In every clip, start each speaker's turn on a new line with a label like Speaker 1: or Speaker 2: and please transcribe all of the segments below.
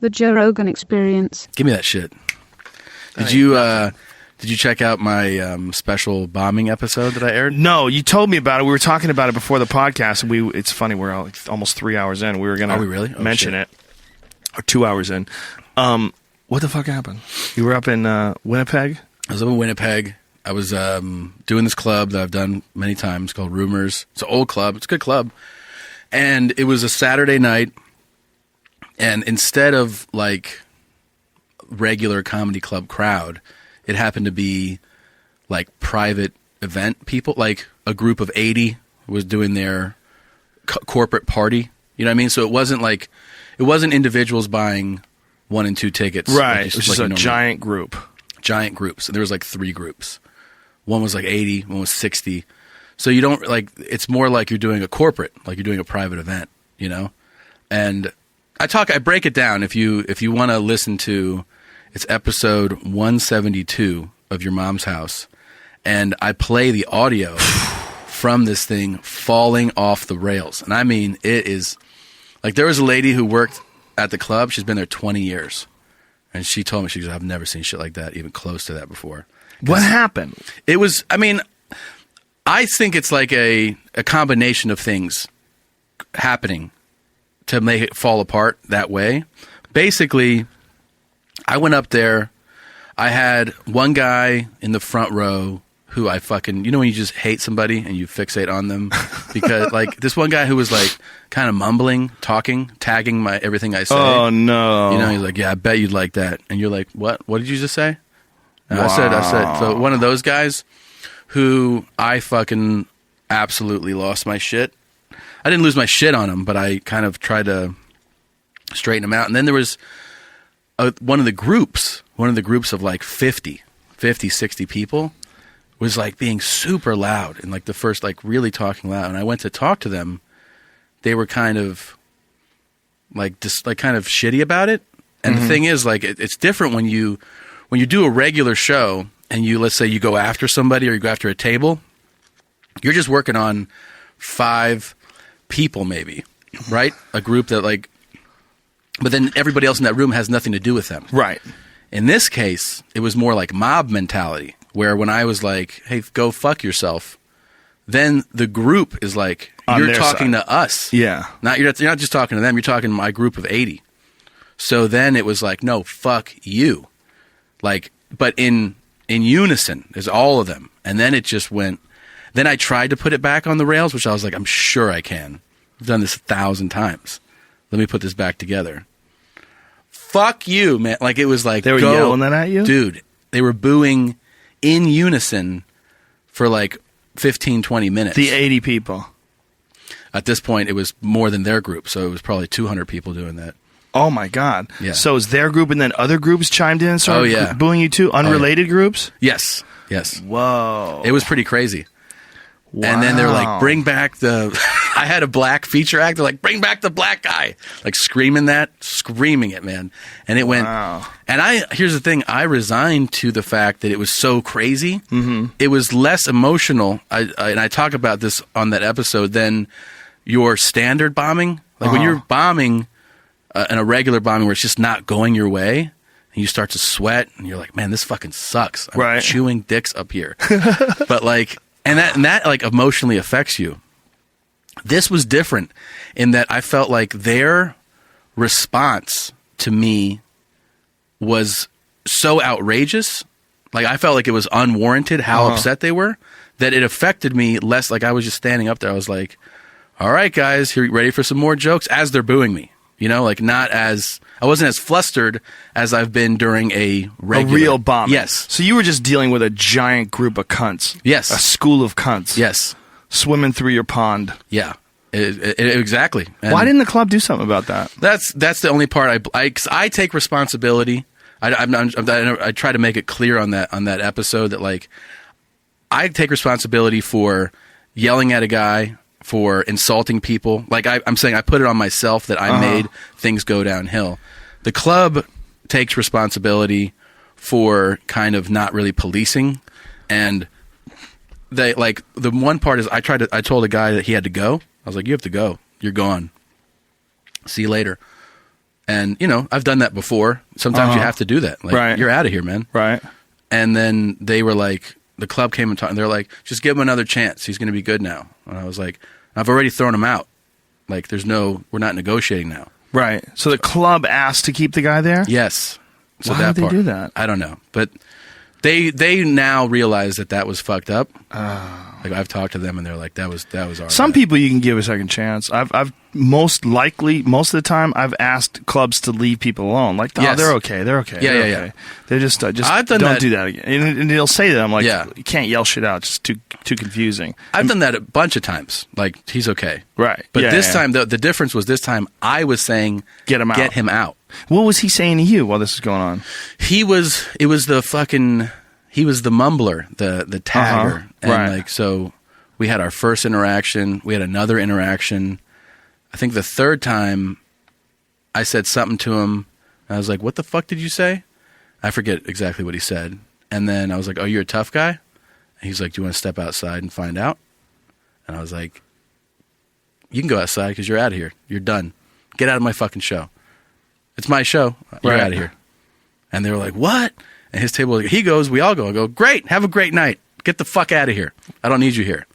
Speaker 1: The Joe Rogan Experience.
Speaker 2: Give me that shit. Did you check out my special bombing episode that I aired?
Speaker 3: No, you told me about it. We were talking about it before the podcast, and it's funny. We're almost 3 hours in. We were going to mention it. Or 2 hours in. What the fuck happened? You were up in Winnipeg?
Speaker 2: I was up in Winnipeg. I was doing this club that I've done many times called Rumors. It's an old club. It's a good club. And it was a Saturday night. And instead of like regular comedy club crowd, it happened to be like private event people, like a group of 80 was doing their corporate party. You know what I mean? So it wasn't individuals buying 1 and 2 tickets.
Speaker 3: Right. It was just a giant group.
Speaker 2: Giant groups. And there was like 3 groups. One was like 80, one was 60. So you don't it's more like you're doing a corporate, like you're doing a private event, you know? And I break it down if you want to listen to, it's episode 172 of Your Mom's House. And I play the audio from this thing falling off the rails. And I mean, it is like, there was a lady who worked at the club. She's been there 20 years. And she told me, she goes, I've never seen shit like that, even close to that before.
Speaker 3: What happened?
Speaker 2: It was, I mean, I think it's like a combination of things happening to make it fall apart that way. Basically, I went up there. I had one guy in the front row who I fucking, you know when you just hate somebody and you fixate on them? Because like this one guy who was like kind of mumbling, talking, tagging everything I say.
Speaker 3: Oh no.
Speaker 2: You know, he's like, yeah, I bet you'd like that. And you're like, what? What did you just say? And I said, so one of those guys who I fucking absolutely lost my shit. I didn't lose my shit on him, but I kind of tried to straighten him out. And then there was one of the groups of like 50, 60 people was like being super loud and like the first, like really talking loud. And I went to talk to them. They were kind of like just like kind of shitty about it. And the thing is, like, it's different when you do a regular show and let's say you go after somebody or you go after a table, you're just working on 5 people maybe, right? A group that like, but then everybody else in that room has nothing to do with them.
Speaker 3: Right.
Speaker 2: In this case, it was more like mob mentality, where when I was like, hey, go fuck yourself, then the group is like, you're talking to us.
Speaker 3: Yeah.
Speaker 2: You're not just talking to them, you're talking to my group of 80. So then it was like, no, fuck you. Like, but in unison, is all of them. And then it just went. Then I tried to put it back on the rails, which I was like, I'm sure I can. I've done this 1,000 times. Let me put this back together. Fuck you, man. Like, it was like,
Speaker 3: they were yelling that at you?
Speaker 2: Dude, they were booing in unison for like 15, 20 minutes.
Speaker 3: The 80 people.
Speaker 2: At this point, it was more than their group, so it was probably 200 people doing that.
Speaker 3: Oh, my God.
Speaker 2: Yeah.
Speaker 3: So is their group and then other groups chimed in and started booing you too? Unrelated groups?
Speaker 2: Yes.
Speaker 3: Whoa.
Speaker 2: It was pretty crazy.
Speaker 3: Wow.
Speaker 2: And then they're like, bring back I had a black feature act. They're like, bring back the black guy. Like screaming it, man. And it went, and here's the thing. I resigned to the fact that it was so crazy. Mm-hmm. It was less emotional. And I talk about this on that episode than your standard bombing. Like when you're bombing in a regular bombing where it's just not going your way and you start to sweat and you're like, man, this fucking sucks. I'm chewing dicks up here. But like, and that like emotionally affects you. This was different in that I felt like their response to me was so outrageous. Like I felt like it was unwarranted how upset they were, that it affected me less. Like I was just standing up there. I was like, all right, guys, here, ready for some more jokes as they're booing me, you know, like I wasn't as flustered as I've been during a
Speaker 3: real bomb.
Speaker 2: Yes.
Speaker 3: So you were just dealing with a giant group of cunts.
Speaker 2: Yes.
Speaker 3: A school of cunts.
Speaker 2: Yes.
Speaker 3: Swimming through your pond.
Speaker 2: Yeah. Exactly. And
Speaker 3: why didn't the club do something about that?
Speaker 2: That's the only part I take responsibility. I try to make it clear on that episode that like I take responsibility for yelling at a guy, for insulting people. Like I'm saying, I put it on myself that I made things go downhill. The club takes responsibility for kind of not really policing, and they like the one part is I told a guy that he had to go. I was like, you have to go. You're gone. See you later. And, you know, I've done that before. Sometimes you have to do that. Like,
Speaker 3: Right.
Speaker 2: You're out of here, man.
Speaker 3: Right.
Speaker 2: And then they were like, the club came and talked, and they're like, just give him another chance. He's going to be good now. And I was like, I've already thrown him out. Like, we're not negotiating now.
Speaker 3: Right. So the club asked to keep the guy there?
Speaker 2: Yes. So
Speaker 3: Why did they do that?
Speaker 2: I don't know. But they now realize that was fucked up. Like, I've talked to them, and they're like, that was our
Speaker 3: Some
Speaker 2: bad.
Speaker 3: people you can give a second chance. I've most of the time I've asked clubs to leave people alone. Like,
Speaker 2: Yes.
Speaker 3: they're okay. They're okay.
Speaker 2: Yeah,
Speaker 3: they're
Speaker 2: yeah,
Speaker 3: okay. They're just
Speaker 2: I've done
Speaker 3: don't
Speaker 2: that.
Speaker 3: do that again. And they'll say to them, like,
Speaker 2: Yeah.
Speaker 3: you can't yell shit out. It's too confusing.
Speaker 2: I've done that a bunch of times. Like, he's okay.
Speaker 3: Right.
Speaker 2: But
Speaker 3: Yeah,
Speaker 2: this
Speaker 3: yeah.
Speaker 2: time, the difference was this time I was saying,
Speaker 3: Get him out.
Speaker 2: Get him out.
Speaker 3: What was he saying to you while this is going on?
Speaker 2: He was the mumbler, the tagger. And
Speaker 3: Right.
Speaker 2: like, so we had our first interaction. We had another interaction. I think the third time I said something to him. I was like, what the fuck did you say? I forget exactly what he said. And then I was like, oh, you're a tough guy? And he's like, do you want to step outside and find out? And I was like, you can go outside because you're out of here. You're done. Get out of my fucking show. It's my show. You're
Speaker 3: Right.
Speaker 2: out of here. And they were like, what? And his table, he goes, we all go. I go, great. Have a great night. Get the fuck out of here. I don't need you here.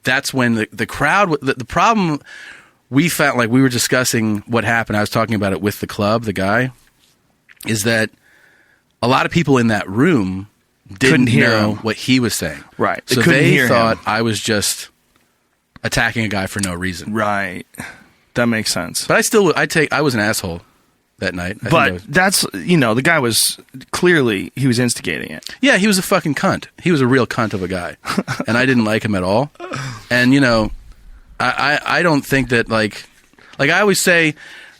Speaker 2: That's when the crowd, the problem, we felt like we were discussing what happened. I was talking about it with the club, the guy, is that a lot of people in that room didn't
Speaker 3: hear
Speaker 2: know
Speaker 3: him.
Speaker 2: what he was saying.
Speaker 3: Right. They
Speaker 2: So
Speaker 3: couldn't
Speaker 2: they
Speaker 3: hear
Speaker 2: thought
Speaker 3: him.
Speaker 2: I was just attacking a guy for no reason.
Speaker 3: Right. That makes sense.
Speaker 2: But I was an asshole that night. I think I
Speaker 3: But
Speaker 2: was-
Speaker 3: that's, the guy was clearly, he was instigating it.
Speaker 2: yeah, he was a fucking cunt. He was a real cunt of a guy. And I didn't like him at all. And, I don't think that, like I always say,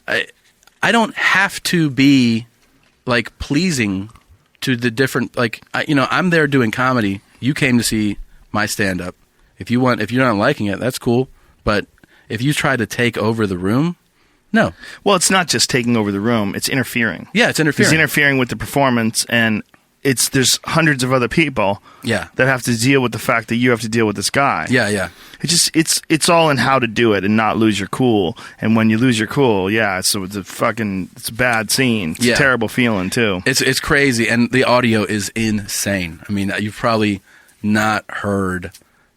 Speaker 2: I don't have to be, like, pleasing to the different, like, I'm there doing comedy. You came to see my stand-up. If you're not liking it, that's cool. But if you try to take over the room, no.
Speaker 3: Well, it's not just taking over the room, it's interfering.
Speaker 2: Yeah, it's interfering.
Speaker 3: He's interfering with the performance, and there's hundreds of other people
Speaker 2: Yeah.
Speaker 3: that have to deal with the fact that you have to deal with this guy.
Speaker 2: Yeah, yeah.
Speaker 3: It's all in how to do it and not lose your cool. And when you lose your cool, it's a bad scene. It's
Speaker 2: Yeah.
Speaker 3: a terrible feeling too.
Speaker 2: It's crazy, and the audio is insane. I mean, you've probably not heard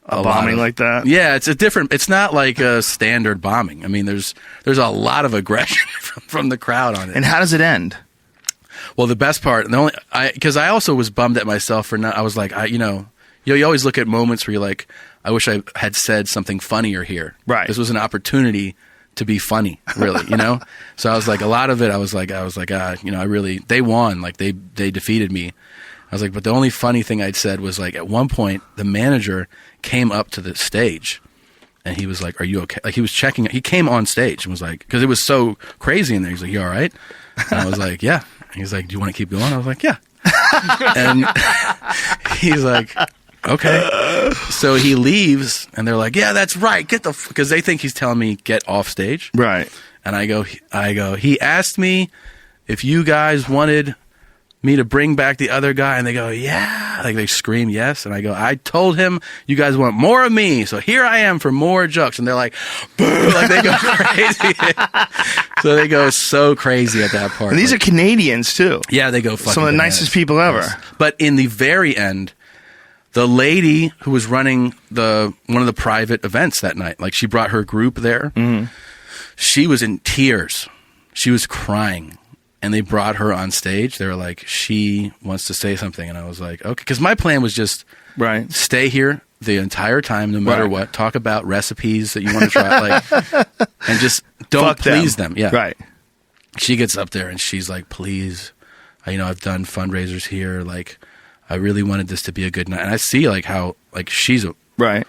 Speaker 3: A bombing like that?
Speaker 2: Yeah, it's not like a standard bombing. I mean, there's a lot of aggression from the crowd on it.
Speaker 3: And how does it end?
Speaker 2: Well, the best part, because I also was bummed at myself for not. I was like, you always look at moments where you're like, I wish I had said something funnier here.
Speaker 3: Right.
Speaker 2: This was an opportunity to be funny, really, So I was like, a lot of it, I was like, they won, like they defeated me. I was like, but the only funny thing I'd said was, like, at one point, the manager came up to the stage and he was like, are you okay? Like, he was checking, he came on stage and was like, because it was so crazy in there. He's like, you all right? And I was like, yeah. And he's like, do you want to keep going? I was like, yeah. And he's like, okay. So he leaves and they're like, yeah, that's right. Because they think he's telling me get off stage.
Speaker 3: Right.
Speaker 2: And I go, he asked me if you guys wanted me to bring back the other guy, and they go, yeah. Like, they scream yes. And I go, I told him you guys want more of me, so here I am for more jokes. And they're like, boo, like, they go crazy. So they go so crazy at that part.
Speaker 3: And these are Canadians too.
Speaker 2: Yeah, they go fucking
Speaker 3: some of the
Speaker 2: bananas.
Speaker 3: nicest people ever.
Speaker 2: Yes. But in the very end, the lady who was running one of the private events that night, like, she brought her group there. Mm-hmm. She was in tears. She was crying. And they brought her on stage. They were like, she wants to say something. And I was like, okay. Because my plan was just stay here the entire time, no matter what. Talk about recipes that you want to try. And just don't please them. Yeah.
Speaker 3: Right.
Speaker 2: She gets up there and she's like, please, I've done fundraisers here. Like, I really wanted this to be a good night. And I see, like, how, like, she's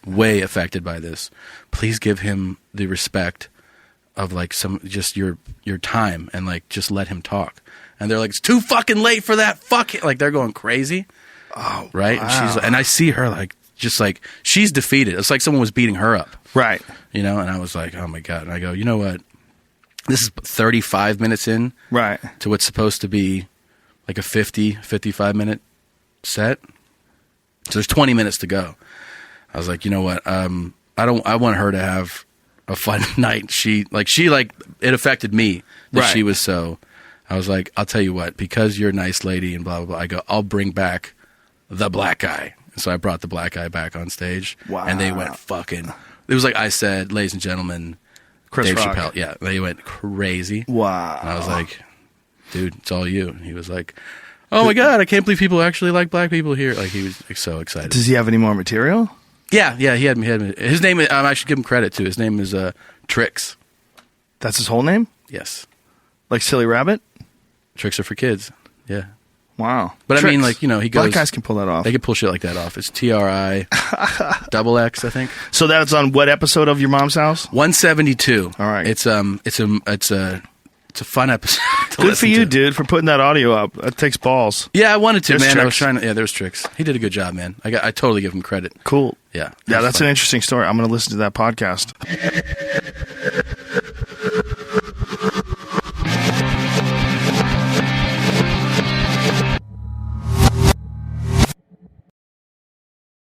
Speaker 2: way affected by this. Please give him the respect of, like, just your time, and, like, just let him talk. And they're like, it's too fucking late for that. Fuck it. Like, they're going crazy.
Speaker 3: Oh,
Speaker 2: right.
Speaker 3: Wow.
Speaker 2: And I see her, like, just like, she's defeated. It's like someone was beating her up.
Speaker 3: Right.
Speaker 2: And I was like, oh my God. And I go, you know what? This is 35 minutes in.
Speaker 3: Right.
Speaker 2: To what's supposed to be like a 55 minute set. So there's 20 minutes to go. I was like, you know what? I want her to have a fun night. She it affected me that
Speaker 3: Right.
Speaker 2: she was so. I was like, I'll tell you what, because you're a nice lady and blah blah blah. I go, I'll bring back the black guy. And so I brought the black guy back on stage.
Speaker 3: Wow.
Speaker 2: And they went fucking. It was like I said, ladies and gentlemen,
Speaker 3: Chris
Speaker 2: Dave
Speaker 3: Rock.
Speaker 2: Chappelle. Yeah, they went crazy.
Speaker 3: Wow.
Speaker 2: And I was like, dude, it's all you. And he was like, oh my God, I can't believe people actually like black people here. Like, he was like, so excited.
Speaker 3: Does he have any more material?
Speaker 2: Yeah, he had his name. I should give him credit too. His name is Trix.
Speaker 3: That's his whole name?
Speaker 2: Yes,
Speaker 3: Like Silly Rabbit?
Speaker 2: Tricks are for kids. Yeah,
Speaker 3: Wow.
Speaker 2: but
Speaker 3: Tricks.
Speaker 2: I mean, like, you know, he goes.
Speaker 3: Black guys can pull that off.
Speaker 2: They can pull shit like that off. It's TRI double X, I think.
Speaker 3: So that's on what episode of Your Mom's House?
Speaker 2: 172.
Speaker 3: All right.
Speaker 2: It's a fun episode. to
Speaker 3: Good for
Speaker 2: listen
Speaker 3: you,
Speaker 2: to.
Speaker 3: dude, for putting that audio up. That takes balls.
Speaker 2: Yeah, I wanted to,
Speaker 3: There's
Speaker 2: man. I
Speaker 3: Tricks.
Speaker 2: was trying to. Yeah, there's Tricks. He did a good job, man. I totally give him credit.
Speaker 3: Cool.
Speaker 2: Yeah.
Speaker 3: Yeah,
Speaker 2: It was
Speaker 3: that's
Speaker 2: fun.
Speaker 3: an interesting story. I'm going to listen to that podcast.